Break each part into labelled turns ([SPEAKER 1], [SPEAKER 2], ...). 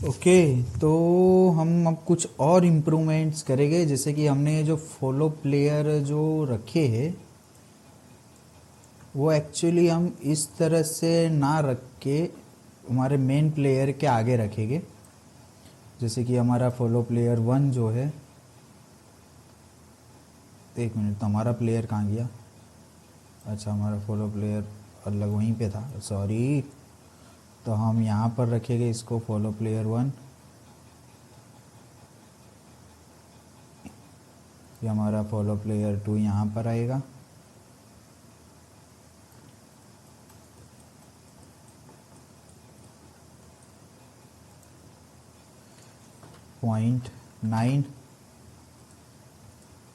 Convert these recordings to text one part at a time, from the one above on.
[SPEAKER 1] Okay, तो हम अब कुछ और इम्प्रूवमेंट्स करेंगे। जैसे कि हमने जो फॉलो प्लेयर जो रखे हैं वो एक्चुअली हम इस तरह से ना रख के हमारे मेन प्लेयर के आगे रखेंगे। जैसे कि हमारा फॉलो प्लेयर 1 जो है, एक मिनट, तो हमारा प्लेयर कहाँ गया? अच्छा, हमारा फॉलो प्लेयर अलग वहीं पे था, सॉरी। तो हम यहाँ पर रखेंगे इसको फॉलो प्लेयर 1। ये हमारा फॉलो प्लेयर 2 यहाँ पर आएगा। .9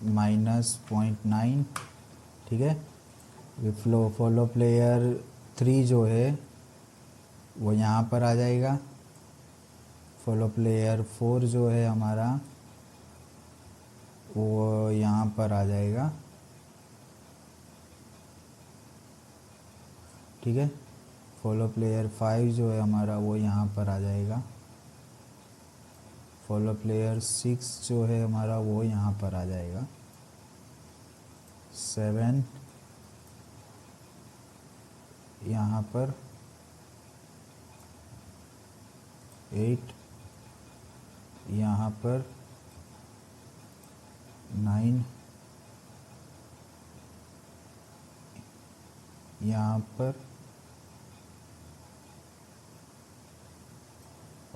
[SPEAKER 1] -0.9, ठीक है। ये फॉलो प्लेयर 3 जो है वो यहाँ पर आ जाएगा। फॉलो प्लेयर 4 जो है हमारा वो यहाँ पर आ जाएगा, ठीक है। फॉलो प्लेयर 5 जो है हमारा वो यहाँ पर आ जाएगा। फॉलो प्लेयर 6 जो है हमारा वो यहाँ पर आ जाएगा। 7 यहाँ पर, 8 यहाँ पर, 9 यहाँ पर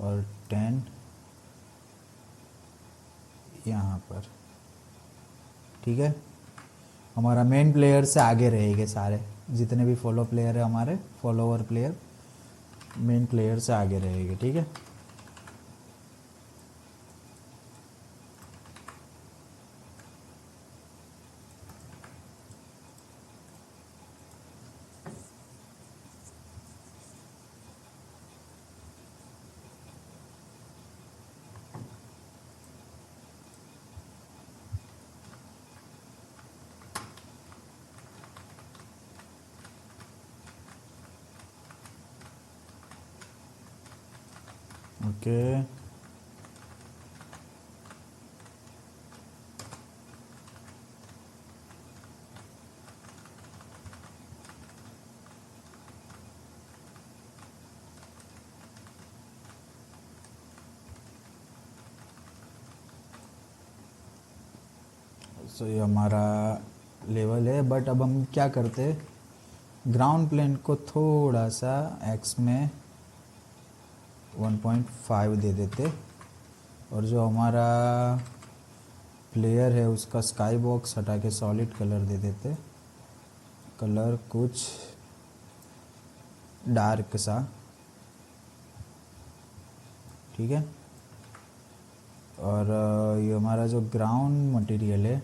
[SPEAKER 1] और 10 यहाँ पर, ठीक है। हमारा मेन प्लेयर से आगे रहेंगे सारे, जितने भी फॉलो प्लेयर है हमारे फॉलोवर प्लेयर मेन प्लेयर से आगे रहेंगे, ठीक है। ओके, सो ये हमारा लेवल है। बट अब हम क्या करते, ग्राउंड प्लेन को थोड़ा सा एक्स में 1.5 दे देते, और जो हमारा प्लेयर है उसका स्काई बॉक्स हटा के सॉलिड कलर दे देते। कलर कुछ डार्क सा, ठीक है। और ये हमारा जो ग्राउंड मटेरियल है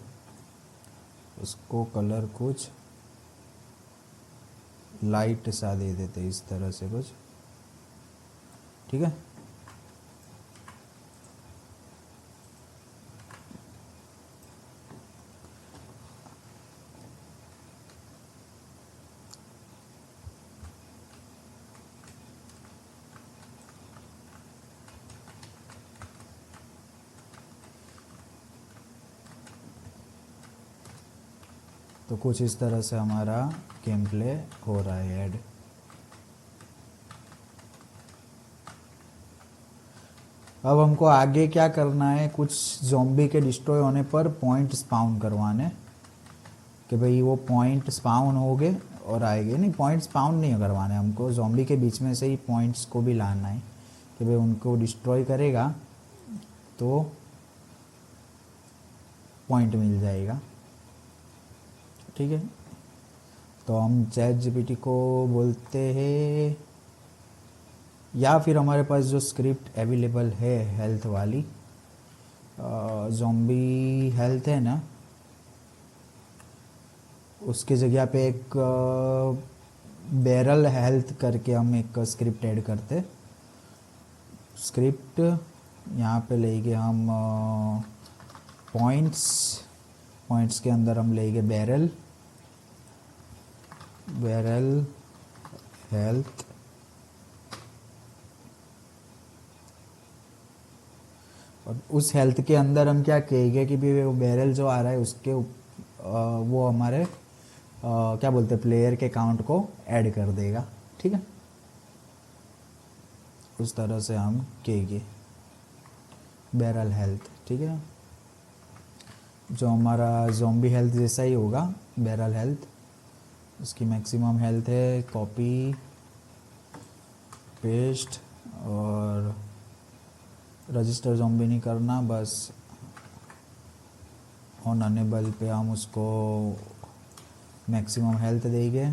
[SPEAKER 1] उसको कलर कुछ लाइट सा दे देते, इस तरह से कुछ, ठीक है। तो कुछ इस तरह से हमारा गेम प्ले हो रहा है ऐड। अब हमको आगे क्या करना है, कुछ ज़ॉम्बी के डिस्ट्रॉय होने पर पॉइंट स्पाउन करवाने, कि भाई वो पॉइंट स्पाउन हो गए और आएंगे। नहीं, पॉइंट स्पाउन नहीं करवाने हमको, ज़ॉम्बी के बीच में से ही पॉइंट्स को भी लाना है, कि भाई उनको डिस्ट्रॉय करेगा तो पॉइंट मिल जाएगा, ठीक है। तो हम चैट जीपीटी को बोलते हैं, या फिर हमारे पास जो स्क्रिप्ट अवेलेबल है हेल्थ वाली, ज़ॉम्बी हेल्थ है ना, उसकी जगह पे एक बैरल हेल्थ करके हम एक स्क्रिप्ट ऐड करते। स्क्रिप्ट यहाँ पे लेंगे हम पॉइंट्स, पॉइंट्स के अंदर हम लेंगे बैरल हेल्थ और उस हेल्थ के अंदर हम क्या कहेंगे कि भी वो बैरल जो आ रहा है उसके वो हमारे क्या बोलते हैं प्लेयर के काउंट को ऐड कर देगा, ठीक है। उस तरह से हम कहेंगे बैरल हेल्थ, ठीक है। जो हमारा ज़ॉम्बी हेल्थ जैसा ही होगा बैरल हेल्थ, उसकी मैक्सिमम हेल्थ है, कॉपी पेस्ट और रजिस्टर ज़ॉम्बी नहीं करना, बस ऑन अनेबल पे हम उसको मैक्सिमम हेल्थ देंगे।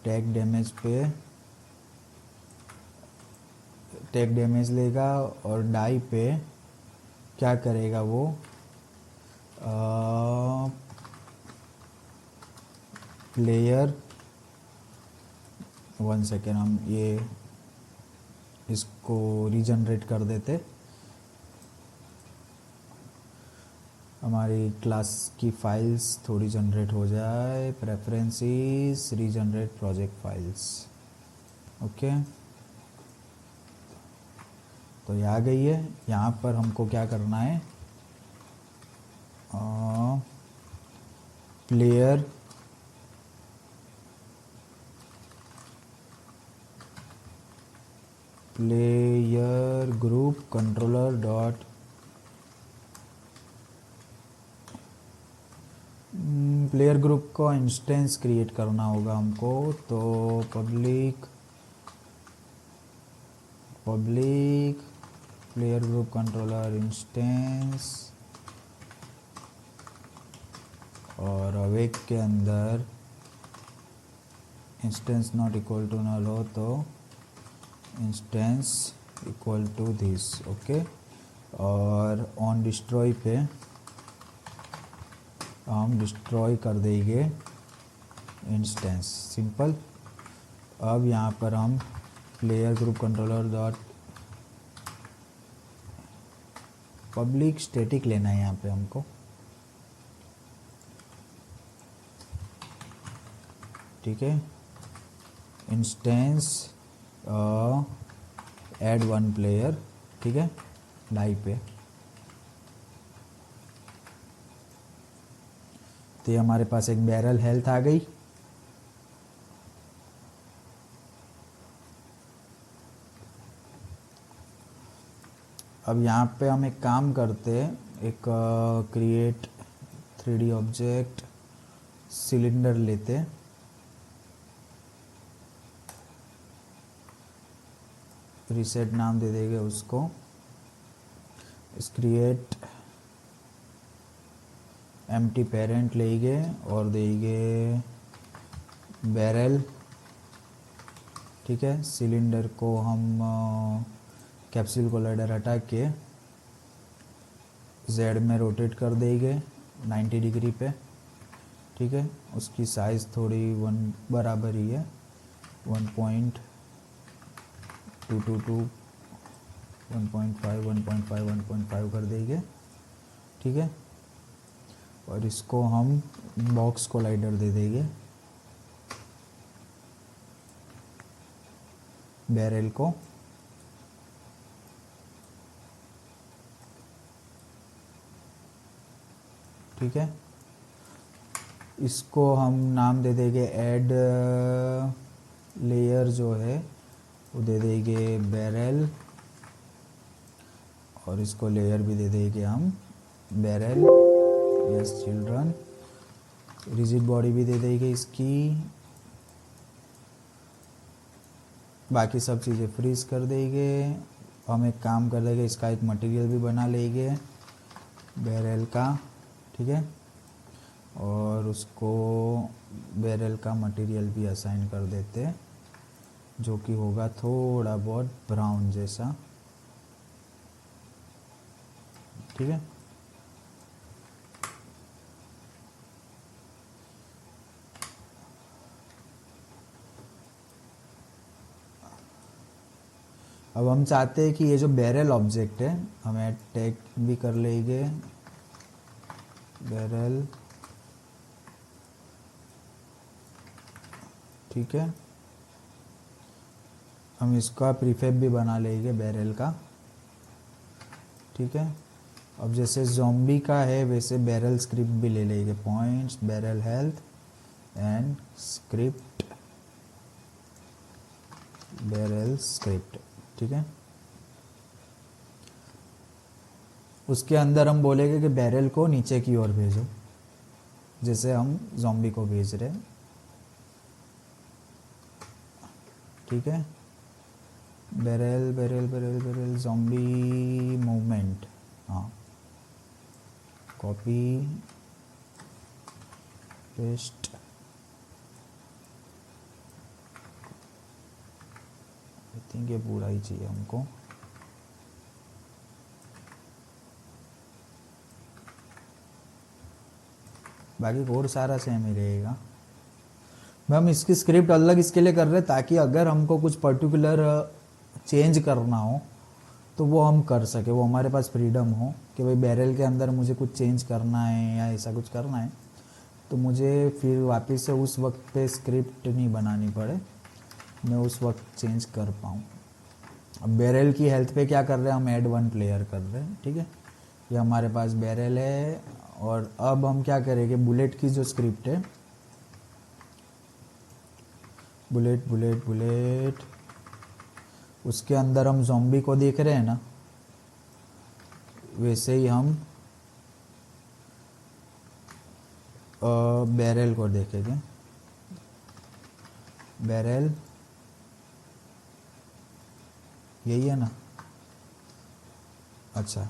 [SPEAKER 1] टैग डैमेज पे टैग डैमेज लेगा और डाई पे क्या करेगा वो प्लेयर 1 सेकेंड हम ये इसको रीजनरेट कर देते, हमारी क्लास की फाइल्स थोड़ी जनरेट हो जाए, preferences regenerate project files, okay. तो ये आ गई है। यहाँ पर हमको क्या करना है, player group controller dot player group को इंस्टेंस क्रिएट करना होगा हमको। तो public player group controller instance और अवेक के अंदर instance not equal to null हो तो instance equal to this, okay. और ऑन डिस्ट्रॉय पे हम डिस्ट्रॉय कर देंगे इंस्टेंस, सिंपल। अब यहाँ पर हम player group controller dot public static लेना है यहाँ पे हमको, ठीक है। इंस्टेंस ऐड 1 प्लेयर, ठीक है, डाई पे। तो ये हमारे पास एक बैरल हेल्थ आ गई। अब यहाँ पे हम एक काम करते हैं, एक क्रिएट 3D ऑब्जेक्ट सिलेंडर लेते हैं, रीसेट नाम दे देंगे उसको, इस क्रिएट एम्प्टी पेरेंट लेंगे और देंगे बैरल, ठीक है। सिलेंडर को हम कैप्सूल कोलाइडर हटा के जेड में रोटेट कर देंगे 90 डिग्री पे, ठीक है। उसकी साइज़ थोड़ी 1 बराबर ही है, 1.222 1.5 1.5 1.5 कर देंगे, ठीक है। और इसको हम बॉक्स कोलाइडर दे देंगे बैरल को, ठीक है। इसको हम नाम दे देंगे ऐड लेयर जो है वो दे देंगे बैरल, और इसको लेयर भी दे देंगे हम barrel, yes children. Rigid body भी दे देंगे इसकी, बाकी सब चीज़ें फ्रीज कर देंगे। हम एक काम कर देंगे, इसका एक मटेरियल भी बना लेंगे बैरल का, ठीक है। और उसको बैरल का मटेरियल भी असाइन कर देते हैं, जो कि होगा थोड़ा बहुत ब्राउन जैसा, ठीक है। अब हम चाहते हैं कि ये जो बैरल ऑब्जेक्ट है हमें टैग भी कर लेंगे बैरल, ठीक है। हम इसका प्रीफेब भी बना लेंगे बैरल का, ठीक है। अब जैसे ज़ॉम्बी का है वैसे बैरल स्क्रिप्ट भी ले लेंगे, points barrel health and script barrel script, ठीक है। उसके अंदर हम बोलेंगे कि बैरल को नीचे की ओर भेजो, जैसे हम ज़ॉम्बी को भेज रहे हैं, ठीक है। Barrel barrel barrel barrel zombie movement, हाँ, कॉपी पेस्ट, आई थिंक ये पूरा ही चाहिए हमको। बाकी कोड सारा सेम ही रहेगा। हम इसकी स्क्रिप्ट अलग इसके लिए कर रहे हैं ताकि अगर हमको कुछ पर्टिकुलर चेंज करना हो तो वो हम कर सके, वो हमारे पास फ्रीडम हो कि भाई बैरल के अंदर मुझे कुछ चेंज करना है या ऐसा कुछ करना है तो मुझे फिर वापस से उस वक्त पे स्क्रिप्ट नहीं बनानी पड़े, मैं उस वक्त चेंज कर पाऊँ। अब बैरल की हेल्थ पे क्या कर रहे हैं हम, ऐड वन प्लेयर कर रहे हैं, ठीक है। ये हमारे पास बैरल है और अब हम क्या करेंगे, बुलेट की जो स्क्रिप्ट है, बुलेट बुलेट बुलेट, उसके अंदर हम ज़ॉम्बी को देख रहे हैं ना, वैसे ही हम बैरल को देखेंगे। बैरल यही है ना, अच्छा,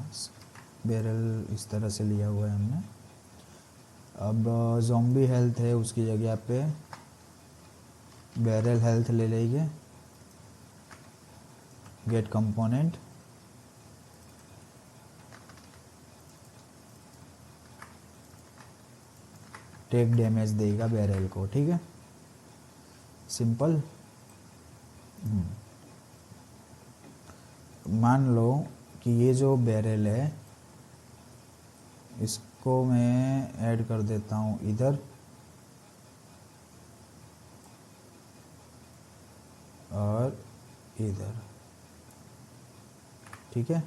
[SPEAKER 1] बैरल इस तरह से लिया हुआ है हमने। अब ज़ॉम्बी हेल्थ है उसकी जगह पे बैरल हेल्थ ले लेंगे, गेट कंपोनेंट, टेक डैमेज देगा बैरल को, ठीक है, सिंपल। मान लो कि ये जो बैरल है इसको मैं ऐड कर देता हूँ इधर और इधर, ठीक है।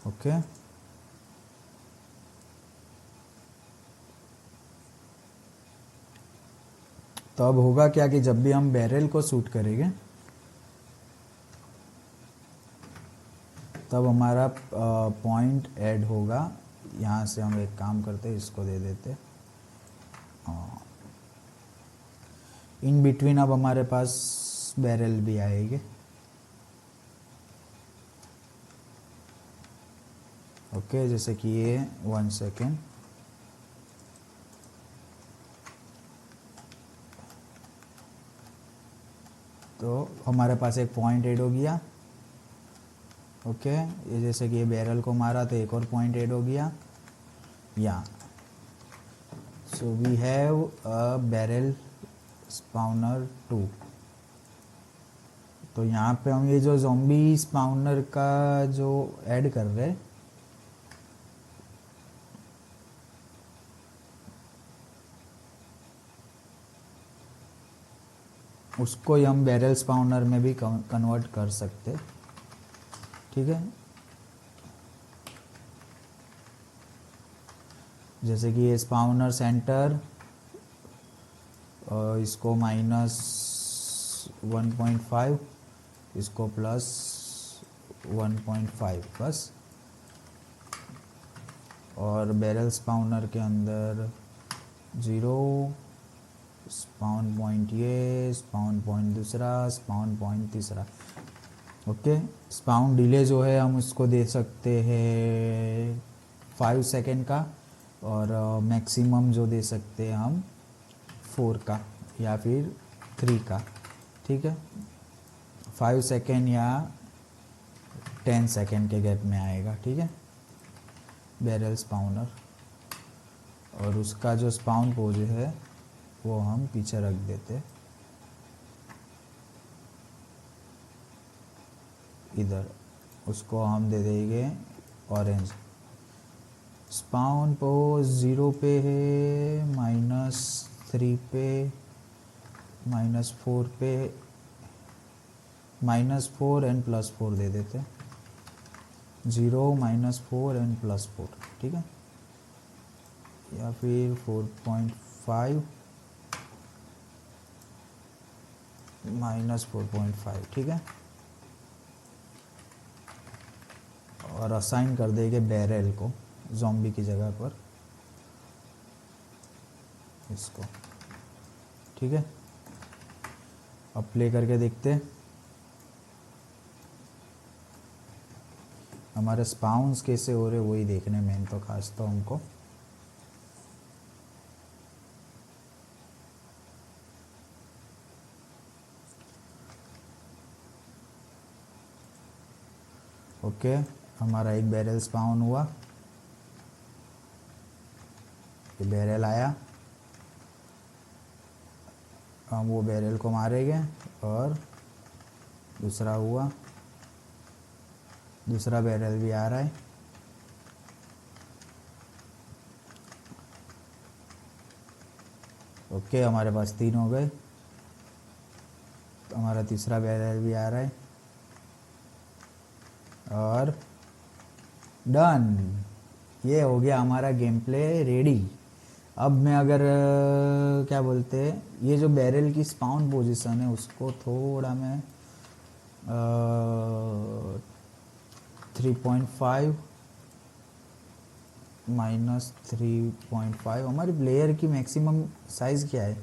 [SPEAKER 1] ओके, तो अब होगा क्या कि जब भी हम बैरल को शूट करेंगे तब हमारा पॉइंट ऐड होगा। यहाँ से हम एक काम करते हैं, इसको दे देते, इन बिटवीन अब हमारे पास बैरल भी आएंगे, ओके। जैसे कि ये 1 सेकेंड, तो हमारे पास एक पॉइंट ऐड हो गया, ओके। ये जैसे कि ये बैरल को मारा तो एक और पॉइंट ऐड हो गया यहाँ। So we have a barrel spawner 2। तो यहाँ पे हम ये जो ज़ॉम्बी स्पाउनर का जो ऐड कर रहे हैं उसको ही हम बैरल स्पाउनर में भी कन्वर्ट कर सकते, ठीक है। जैसे कि ये स्पाउनर सेंटर, इसको -1.5, इसको +1.5 बस, और बैरल स्पाउनर के अंदर 0, स्पाउन पॉइंट ये, स्पाउन पॉइंट दूसरा, स्पाउन पॉइंट तीसरा, ओके। स्पाउन डिले जो है हम उसको दे सकते हैं 5 सेकेंड का, और मैक्सिमम जो दे सकते हैं हम 4 का या फिर 3 का, ठीक है। 5 सेकेंड या 10 सेकेंड के गैप में आएगा, ठीक है, बैरल स्पाउनर। और उसका जो स्पाउन पोज है वो हम पीछे रख देते इधर, उसको हम दे देंगे ऑरेंज। स्पाउन पोज 0 पे है, -3 पे, -4 पे, -4 एंड +4 दे देते, 0 -4 एंड +4, ठीक है, या फिर 4.5 -4.5, ठीक है। और असाइन कर देंगे बैरल को ज़ॉम्बी की जगह पर, इसको, ठीक है। अब प्ले करके देखते हैं। हमारे स्पाउन्स कैसे हो रहे वही देखने में तो खास तो हमको। ओके, हमारा एक बैरल स्पाउन हुआ, ये बैरल आया, हम वो बैरल को मारेंगे। और दूसरा हुआ, दूसरा बैरल भी आ रहा है, ओके, हमारे पास 3 हो गए। तो हमारा तीसरा बैरल भी आ रहा है, और डन, ये हो गया हमारा गेम प्ले रेडी। अब मैं अगर क्या बोलते हैं, ये जो बैरल की स्पाउन पोजीशन है उसको थोड़ा मैं 3.5 -3.5, हमारी प्लेयर की मैक्सिमम साइज़ क्या है?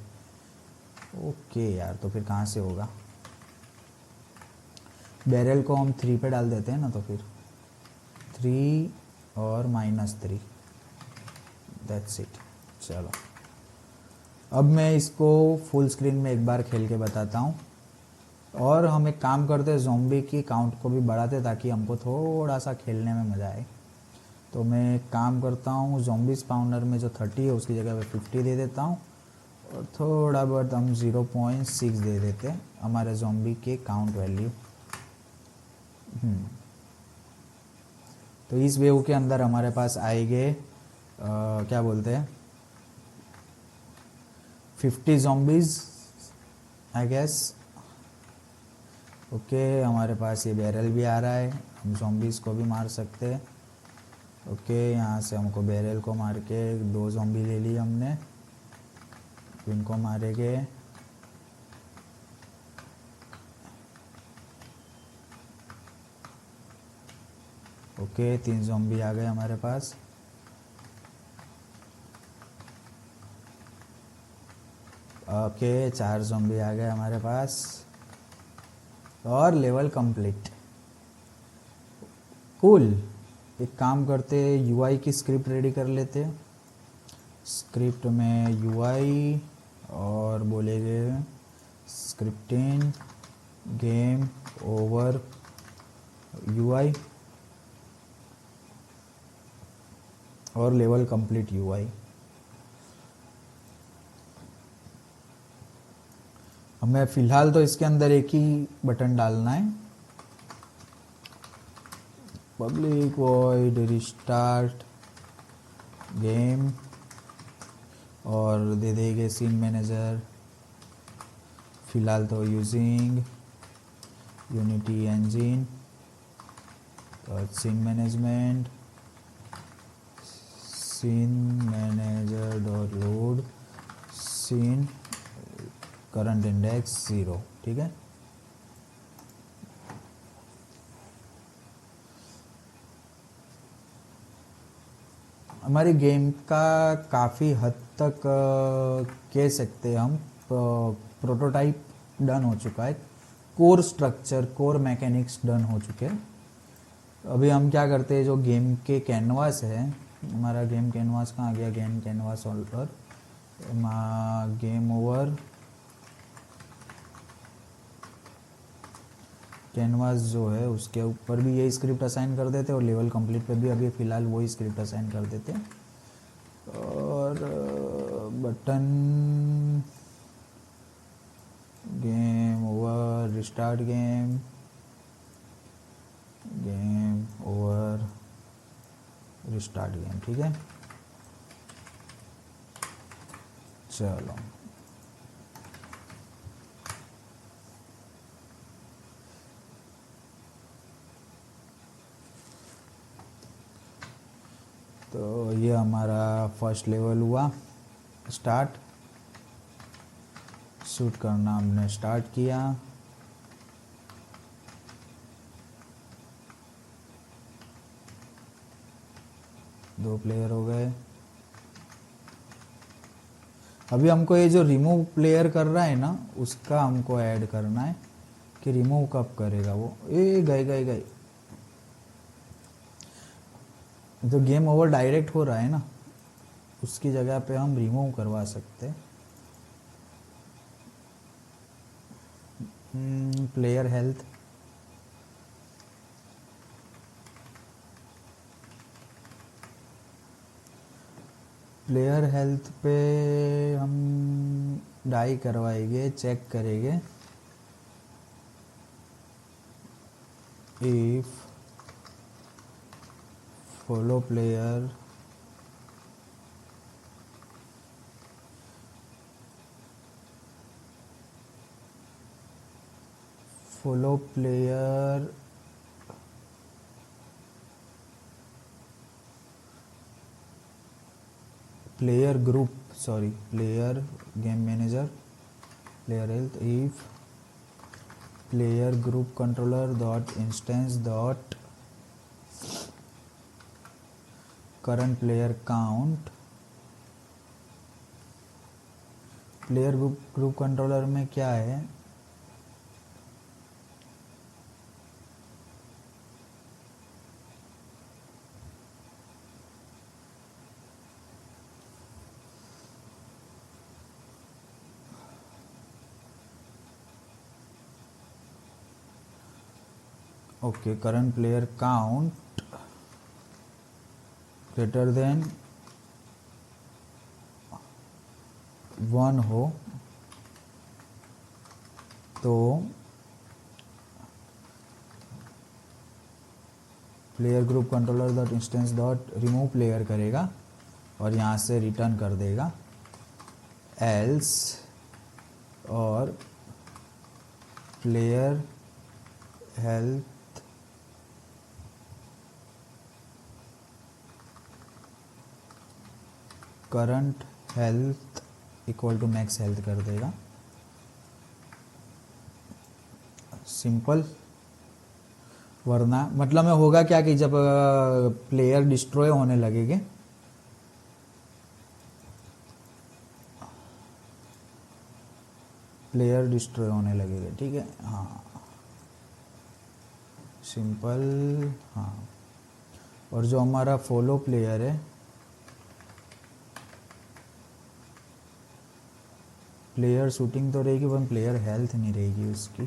[SPEAKER 1] ओके यार, तो फिर कहाँ से होगा? बैरल को हम 3 पे डाल देते हैं ना, तो फिर 3 और -3, दैट्स इट। चलो, अब मैं इसको फुल स्क्रीन में एक बार खेल के बताता हूँ। और हम एक काम करते हैं, ज़ॉम्बी की काउंट को भी बढ़ाते ताकि हमको थोड़ा सा खेलने में मज़ा आए। तो मैं एक काम करता हूँ, ज़ॉम्बी स्पाउनर में जो 30 है उसकी जगह पे 50 दे देता हूँ, और थोड़ा बहुत हम 0.6 दे देते हैं हमारे ज़ॉम्बी के काउंट वैल्यू। तो इस वेव के अंदर हमारे पास आएंगे क्या बोलते हैं 50 zombies आई गेस। ओके, हमारे पास ये बैरल भी आ रहा है, हम zombies को भी मार सकते हैं। ओके, यहाँ से हमको बैरल को मार के 2 zombie ले ली हमने, इनको मारेंगे। ओके, 3 ज़ॉम्बी आ गए हमारे पास। ओके, 4 ज़ॉम्बी आ गए हमारे पास, और लेवल कंप्लीट। कूल। एक काम करते, यूआई की स्क्रिप्ट रेडी कर लेते। स्क्रिप्ट में यूआई, और बोलेंगे स्क्रिप्टिंग गेम ओवर यूआई और लेवल कंप्लीट यूआई। हमें फ़िलहाल तो इसके अंदर एक ही बटन डालना है, पब्लिक वॉइड रिस्टार्ट गेम, और दे देंगे सीन मैनेजर। फ़िलहाल तो यूजिंग यूनिटी इंजन, और scene management, scene manager dot load scene current index 0, ठीक है। हमारी गेम का काफ़ी हद तक कह सकते हैं हम प्रोटोटाइप डन हो चुका है, core structure, core mechanics done हो चुके हैं। अभी हम क्या करते हैं, जो गेम के कैनवास है हमारा गेम कैनवास कहाँ गया, गेम कैनवास और गेम ओवर कैनवास जो है उसके ऊपर भी यही स्क्रिप्ट असाइन कर देते और लेवल कंप्लीट पे भी अभी फ़िलहाल वही स्क्रिप्ट असाइन कर देते। और button game over restart game, game over restart game, ठीक है। चलो तो ये हमारा फर्स्ट लेवल हुआ स्टार्ट। शूट करना हमने स्टार्ट किया, दो प्लेयर हो गए। अभी हमको ये जो रिमूव प्लेयर कर रहा है ना उसका हमको ऐड करना है कि रिमूव कब करेगा वो। ए गए गए गए, जो गेम ओवर डायरेक्ट हो रहा है ना उसकी जगह पे हम रिमूव करवा सकते हैं। प्लेयर हेल्थ, प्लेयर हेल्थ पे हम डाई करवाएंगे, चेक करेंगे if follow player player group, sorry player game manager, player health, if player group controller dot instance dot current player count. प्लेयर ग्रुप कंट्रोलर में क्या है, okay current player count greater than 1 हो तो player group controller dot instance dot remove player करेगा और यहाँ से रिटर्न कर देगा एल्स, और player health current health equal to max health कर देगा। सिंपल। वरना मतलब में होगा क्या कि जब प्लेयर डिस्ट्रॉय होने लगेंगे प्लेयर डिस्ट्रॉय होने लगेगा, ठीक है। हाँ सिंपल। हाँ और जो हमारा फॉलो प्लेयर है, प्लेयर शूटिंग तो रहेगी पर प्लेयर हेल्थ नहीं रहेगी उसकी,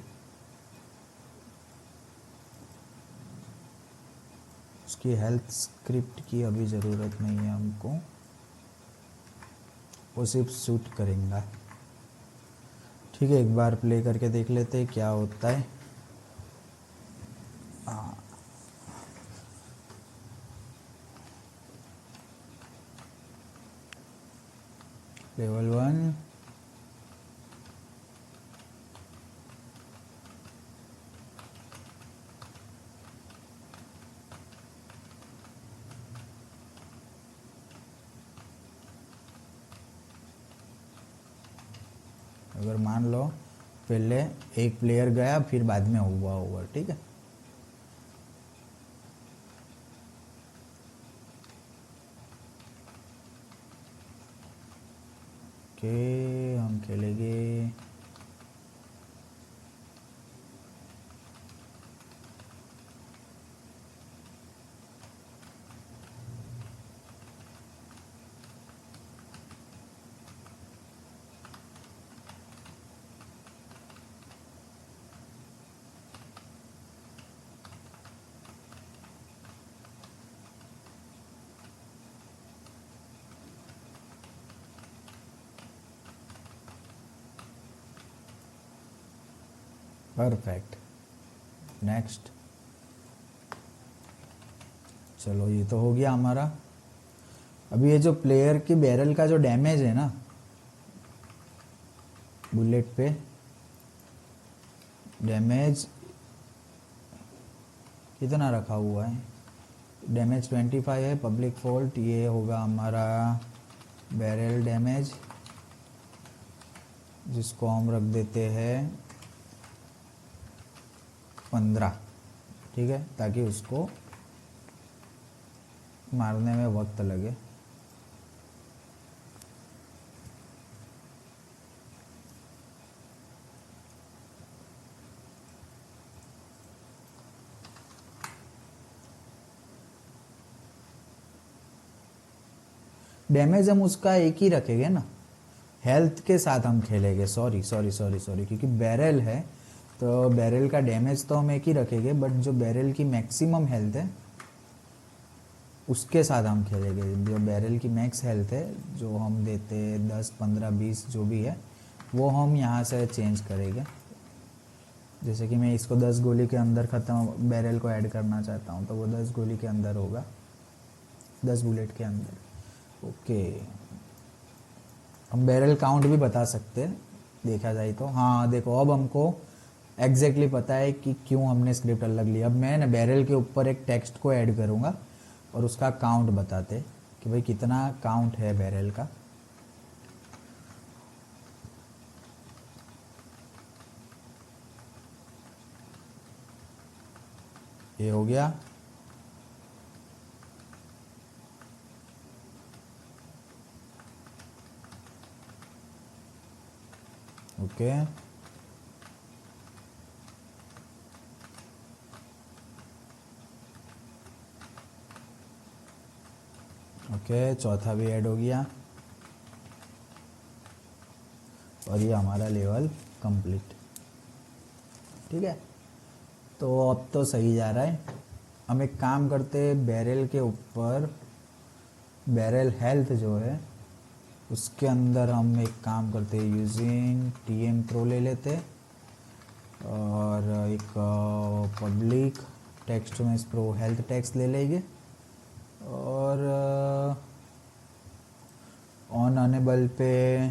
[SPEAKER 1] उसकी हेल्थ स्क्रिप्ट की अभी ज़रूरत नहीं है हमको, वो सिर्फ शूट करेंगे। ठीक है, एक बार प्ले करके देख लेते हैं क्या होता है। लेवल 1 अगर मान लो पहले एक प्लेयर गया फिर बाद में हुआ ओवर, ठीक है। ओके हम खेलेंगे परफेक्ट। नेक्स्ट। चलो ये तो हो गया हमारा। अभी ये जो प्लेयर की बैरल का जो डैमेज है ना बुलेट पे, डैमेज कितना रखा हुआ है? डैमेज 25 है। पब्लिक फॉल्ट ये होगा हमारा बैरल डैमेज, जिसको हम रख देते हैं 15, ठीक है, ताकि उसको मारने में वक्त लगे। डैमेज हम उसका एक ही रखेंगे ना, हेल्थ के साथ हम खेलेंगे। सॉरी सॉरी सॉरी सॉरी, क्योंकि बैरल है तो बैरल का डैमेज तो हम एक ही रखेंगे, बट जो बैरल की मैक्सिमम हेल्थ है उसके साथ हम खेलेंगे। जो बैरल की मैक्स हेल्थ है जो हम देते 10 15 20 जो भी है वो हम यहाँ से चेंज करेंगे। जैसे कि मैं इसको 10 गोली के अंदर ख़त्म बैरल को ऐड करना चाहता हूँ तो वो 10 गोली के अंदर होगा, 10 बुलेट के अंदर। ओके, हम बैरल काउंट भी बता सकते हैं देखा जाए तो। हाँ देखो, अब हमको एग्जैक्टली पता है कि क्यों हमने स्क्रिप्ट अलग ली। अब मैं ना बैरल के ऊपर एक टेक्स्ट को ऐड करूँगा और उसका काउंट बताते कि भाई कितना काउंट है बैरल का। ये हो गया। ओके, ओके, चौथा भी ऐड हो गया और ये हमारा लेवल कंप्लीट। ठीक है, तो अब तो सही जा रहा है। हम एक काम करते, बैरल के ऊपर बैरल हेल्थ जो है उसके अंदर हम एक काम करते, यूजिंग TM प्रो ले लेते और एक पब्लिक टेक्स्ट में प्रो हेल्थ टेक्स्ट ले लेंगे और ऑन अनेबल पे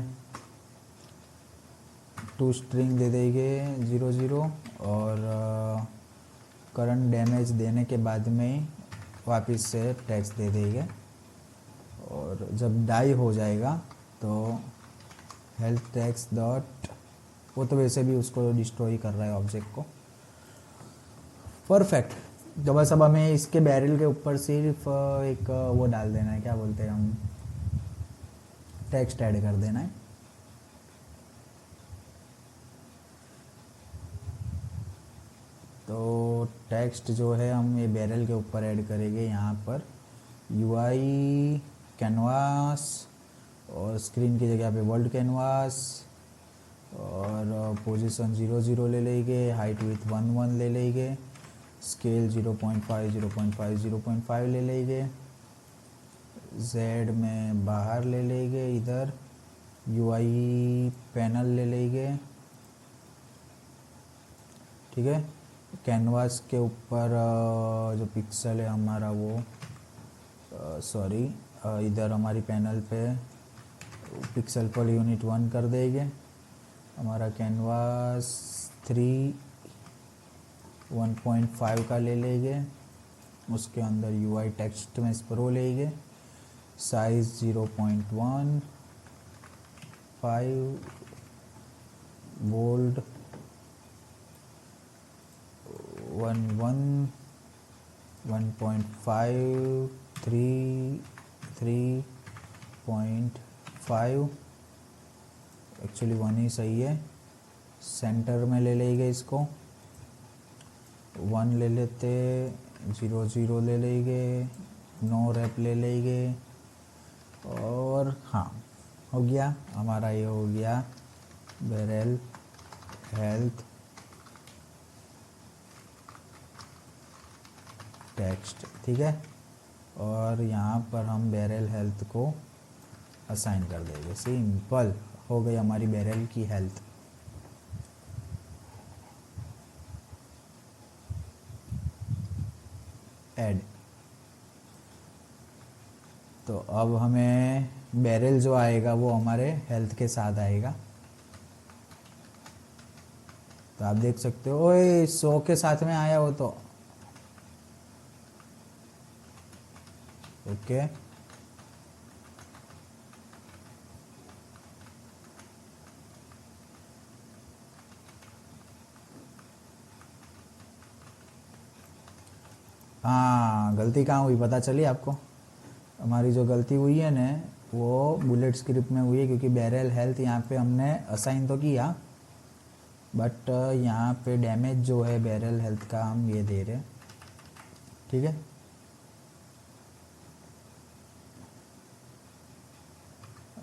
[SPEAKER 1] टू स्ट्रिंग दे देंगे 00 और करंट डैमेज देने के बाद में वापस से टेक्स्ट दे देंगे और जब डाई हो जाएगा तो हेल्थ टेक्स्ट डॉट, वो तो वैसे भी उसको डिस्ट्रॉय कर रहा है ऑब्जेक्ट को। परफेक्ट। तो बस अब हमें इसके बैरल के ऊपर सिर्फ एक वो डाल देना है, क्या बोलते हैं हम, टेक्स्ट ऐड कर देना है। तो टेक्स्ट जो है हम ये बैरल के ऊपर ऐड करेंगे यहाँ पर UI कैनवास और स्क्रीन की जगह पे वर्ल्ड कैनवास और पोजीशन 00 ले लेंगे, हाइट विथ 11 ले लेंगे, स्केल 0.5 0.5 0.5 ले लेंगे, Z में बाहर ले लेंगे, इधर UI पैनल ले लेंगे। ठीक है, कैनवास के ऊपर जो पिक्सल है हमारा वो सॉरी इधर हमारी पैनल पे पिक्सल पर यूनिट 1 कर देंगे। हमारा कैनवास 3 1.5 का ले लेंगे, उसके अंदर UI टेक्स्ट में प्रो लेंगे, साइज 0.1 5 बोल्ड 1 1.5 3 3.5 एक्चुअली 1 ही सही है। सेंटर में ले लेंगे इसको 1 ले लेते, 00 ले लेंगे, नो रैप ले लेंगे और हाँ हो गया हमारा, ये हो गया बैरल हेल्थ टेक्स्ट। ठीक है, और यहाँ पर हम बैरल हेल्थ को असाइन कर देंगे। सिंपल हो गई हमारी बैरल की हेल्थ। ऐड। तो अब हमें बैरल जो आएगा वो हमारे हेल्थ के साथ आएगा। तो आप देख सकते हो, ओए 100 के साथ में आया वो तो। ओके, हाँ गलती कहाँ हुई पता चली आपको? हमारी जो गलती हुई है ना, वो बुलेट स्क्रिप्ट में हुई है, क्योंकि बैरल हेल्थ यहाँ पे हमने असाइन तो किया, बट यहाँ पे डैमेज जो है बैरल हेल्थ का हम ये दे रहे हैं। ठीक है,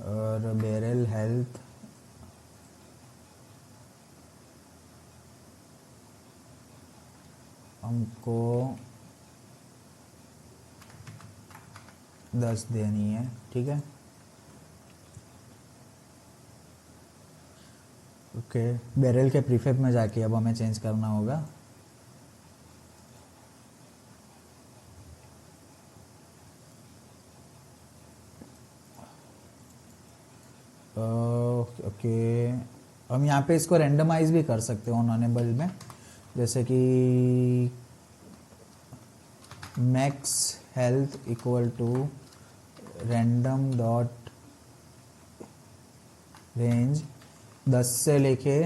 [SPEAKER 1] और बैरल हेल्थ हमको 10 देनी है। ठीक है, ओके। बैरल के प्रीफेब में जाके अब हमें चेंज करना होगा। ओके, हम यहाँ पे इसको रेंडमाइज भी कर सकते हो नॉन एबल में, जैसे कि max health equal to random dot range 10 से लेके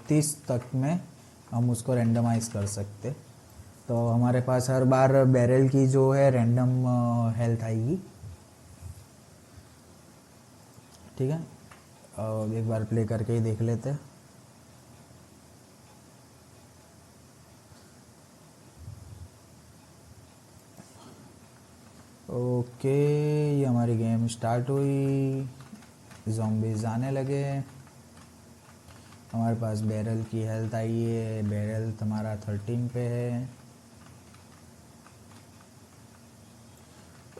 [SPEAKER 1] 30 तक में हम उसको रेंडमाइज कर सकते। तो हमारे पास हर बार बैरल की जो है रैंडम हेल्थ आएगी। ठीक है, एक बार प्ले करके ही देख लेते हैं। ओके, ये हमारी गेम स्टार्ट हुई, ज़ॉम्बीज़ आने लगे। हमारे पास बैरल की हेल्थ आई है, बैरल हमारा 13 पे है,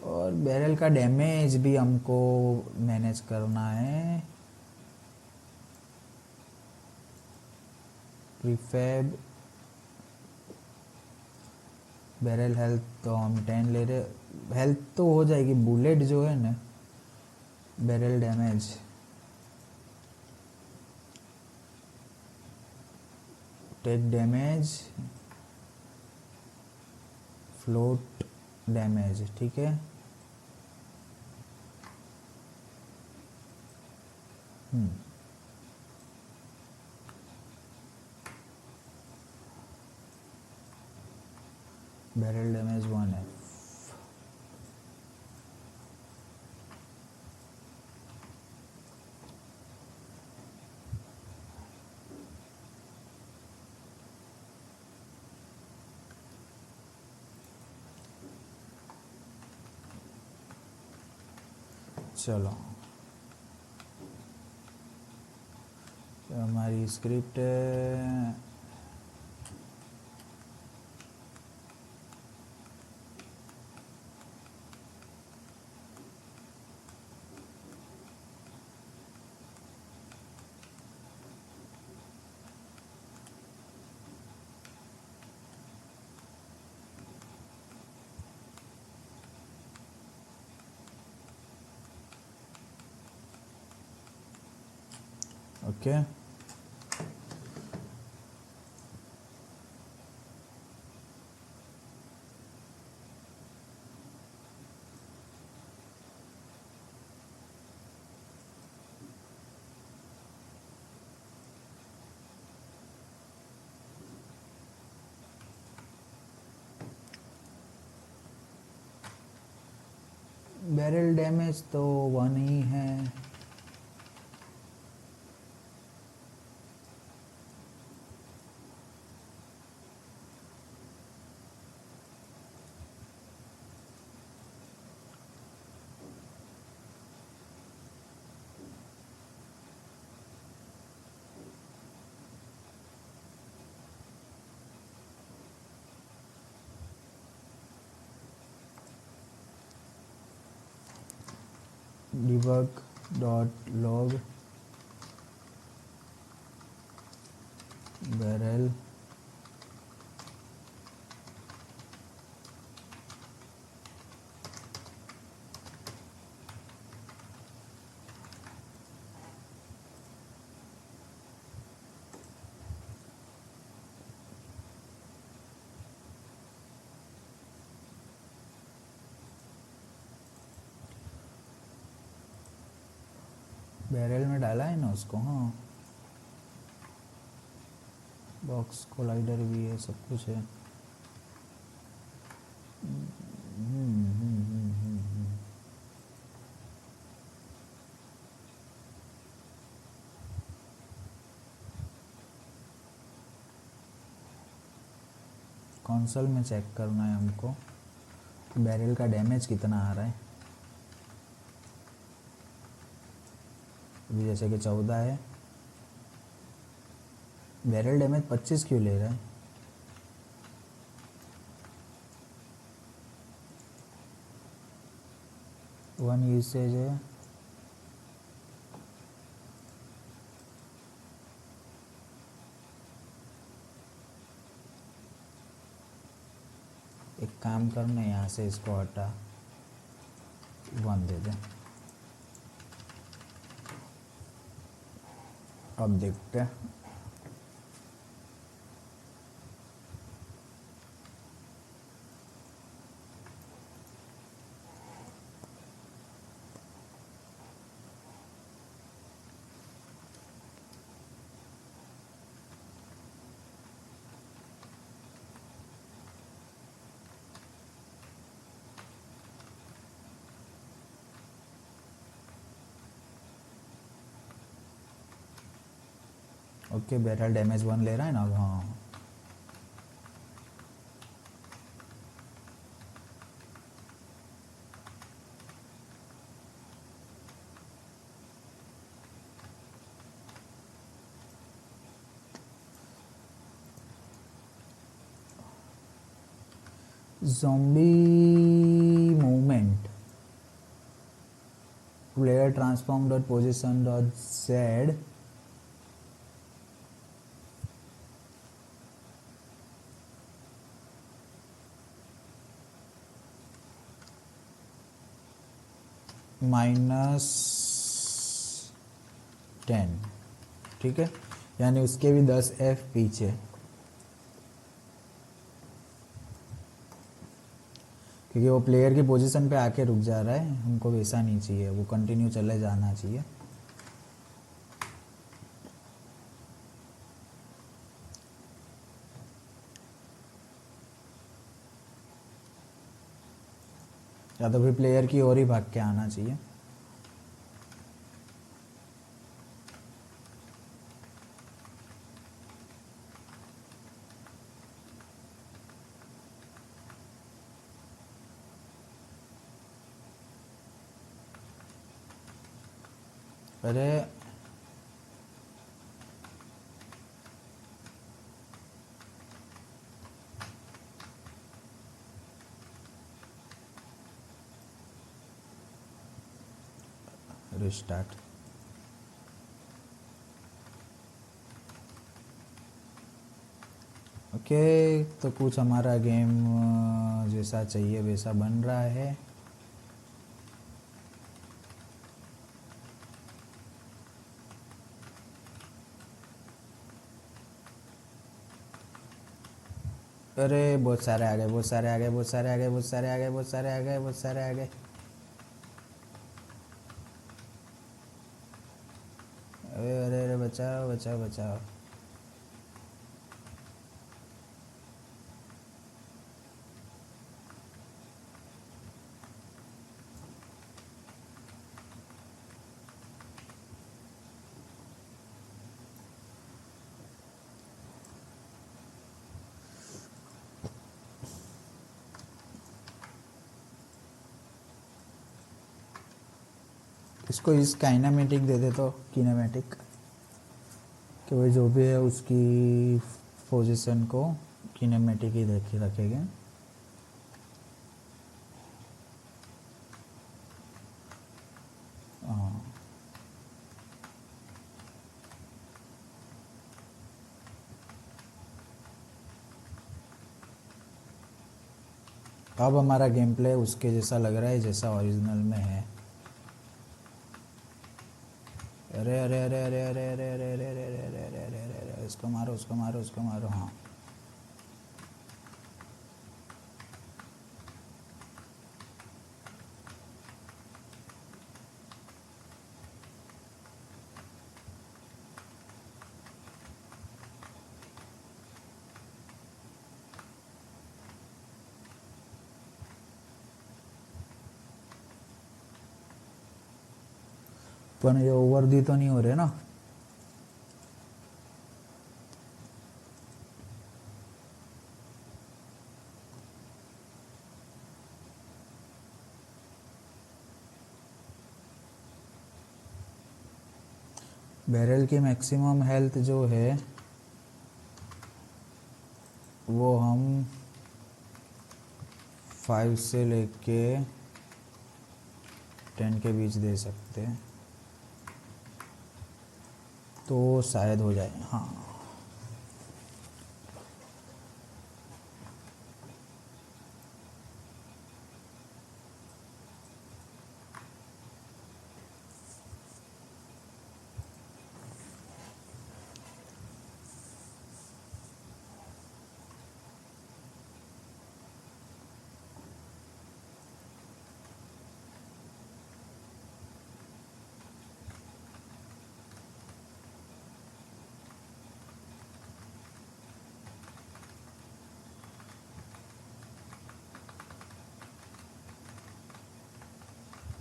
[SPEAKER 1] और बैरल का डैमेज भी हमको मैनेज करना है। प्रीफैब बैरल हेल्थ तो हम 10 ले रहे, हेल्थ तो हो जाएगी। बुलेट जो है ना, barrel damage take damage float damage. ठीक है, बैरल डैमेज 1 है। चलो, तो हमारी स्क्रिप्ट है, ओके। बैरल डैमेज तो 1 ही है। debug.log barrel बैरल में डाला है ना उसको। हाँ, बॉक्स कोलाइडर भी है, सब कुछ है। कंसोल में चेक करना है हमको, बैरल का डैमेज कितना आ रहा है। अभी जैसे कि 14 है, बैरल डैमेज 25 क्यों ले रहा है। वन यूसेज है। एक काम करना, यहाँ से इसको हटा, 1 दे दे। अब देखते हैं। ओके, बैरल डैमेज 1 ले रहा है ना अब। हाँ, zombie movement, player transform dot position dot z -10। ठीक है, यानी उसके भी 10 F पीछे, क्योंकि वो प्लेयर की पोजीशन पे आके रुक जा रहा है। हमको वैसा नहीं चाहिए, वो कंटिन्यू चले जाना चाहिए। या तो फिर प्लेयर की ओर ही भाग के आना चाहिए। अरे रिस्टार्ट। ओके, तो कुछ हमारा गेम जैसा चाहिए वैसा बन रहा है। अरे बहुत सारे आ गए, बहुत सारे आ गए, बहुत सारे आ गए, बहुत सारे आ गए, बहुत सारे आ गए, बहुत सारे आ गए। अरे अरे अरे, बचाओ बचाओ बचाओ। इसको इस काइनामेटिक दे दे, तो किनेमेटिक कि भाई जो भी है उसकी पोजीशन को किनेमेटिक ही देख रखेंगे। हाँ, अब हमारा गेम प्ले उसके जैसा लग रहा है जैसा ओरिजिनल में है। अरे अरे अरे अरे अरे अरे अरे अरे अरे अरे अरे अरे अरे अरे अरे, उसको मारो, उसको मारो, उसको मारो। हाँ, पर ये ओवरदी तो नहीं हो रहे ना? बैरल की मैक्सिमम हेल्थ जो है वो हम 5 से लेके 10 के बीच दे सकते हैं, तो शायद हो जाए। हाँ,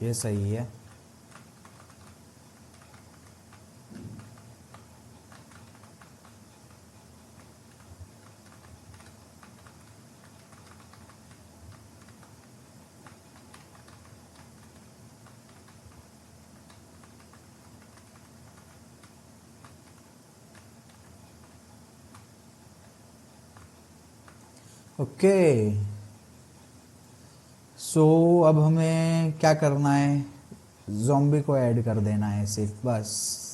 [SPEAKER 1] ये सही है। ओके, सो अब हमें क्या करना है? ज़ॉम्बी को ऐड कर देना है सिर्फ, बस।